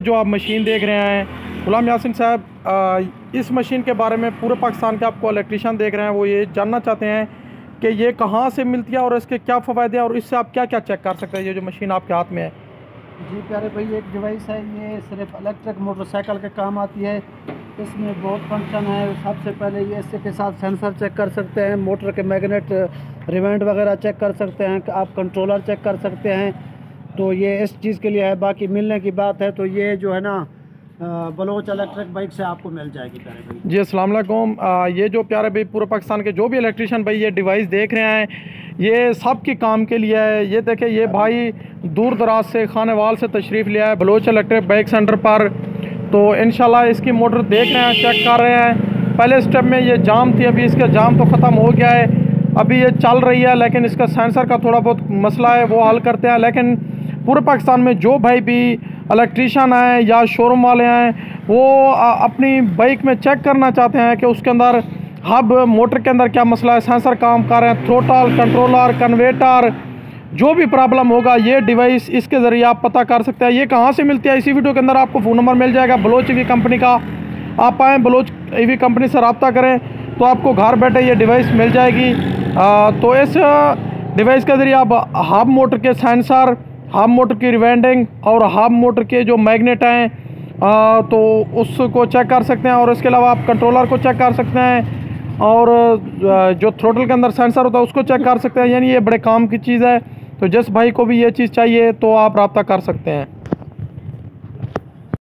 जो आप मशीन देख रहे हैं गुलाम यासिन साहब, इस मशीन के बारे में पूरे पाकिस्तान के आपको इलेक्ट्रीशियन देख रहे हैं, वो ये जानना चाहते हैं कि ये कहाँ से मिलती है और इसके क्या फ़ायदे हैं और इससे आप क्या क्या चेक कर सकते हैं ये जो मशीन आपके हाथ में है। जी प्यारे भाई, एक डिवाइस है, ये सिर्फ इलेक्ट्रिक मोटरसाइकिल के काम आती है। इसमें बहुत फंक्शन है। सबसे पहले ये इसके के साथ सेंसर चेक कर सकते हैं, मोटर के मैग्नेट रिवेंट वगैरह चेक कर सकते हैं, आप कंट्रोलर चेक कर सकते हैं। तो ये इस चीज़ के लिए है। बाकी मिलने की बात है तो ये जो है ना बलोच इलेक्ट्रिक बाइक से आपको मिल जाएगी प्यारे भाई। जी अस्सलाम वालेकुम। ये जो प्यारे भाई पूरे पाकिस्तान के जो भी इलेक्ट्रीशियन भाई ये डिवाइस देख रहे हैं, ये सब के काम के लिए है। ये देखें, ये भाई दूर दराज से खानेवाल से तशरीफ़ लिया है बलोच इलेक्ट्रिक बाइक सेंटर पर। तो इंशाल्लाह इसकी मोटर देख रहे हैं, चेक कर रहे हैं। पहले स्टेप में ये जाम थी, अभी इसका जाम तो ख़त्म हो गया है, अभी ये चल रही है, लेकिन इसका सेंसर का थोड़ा बहुत मसला है, वो हल करते हैं। लेकिन पूरे पाकिस्तान में जो भाई भी इलेक्ट्रीशियन हैं या शोरूम वाले हैं, वो अपनी बाइक में चेक करना चाहते हैं कि उसके अंदर हब मोटर के अंदर क्या मसला है, सेंसर काम कर रहे हैं, थ्रोटल कंट्रोलर कन्वेटर जो भी प्रॉब्लम होगा, ये डिवाइस इसके ज़रिए आप पता कर सकते हैं। ये कहाँ से मिलती है, इसी वीडियो के अंदर आपको फ़ोन नंबर मिल जाएगा बलोच ईवी कंपनी का। आप आएँ बलोच ईवी कंपनी से रब्ता करें तो आपको घर बैठे ये डिवाइस मिल जाएगी। तो इस डिवाइस के ज़रिए आप हब मोटर के सेंसर, हब मोटर की रिवेंडिंग और हब मोटर के जो मैग्नेट हैं तो उसको चेक कर सकते हैं। और इसके अलावा आप कंट्रोलर को चेक कर सकते हैं और जो थ्रोटल के अंदर सेंसर होता है उसको चेक कर सकते हैं। यानी ये बड़े काम की चीज़ है। तो जिस भाई को भी ये चीज़ चाहिए तो आप रब्ता कर सकते हैं।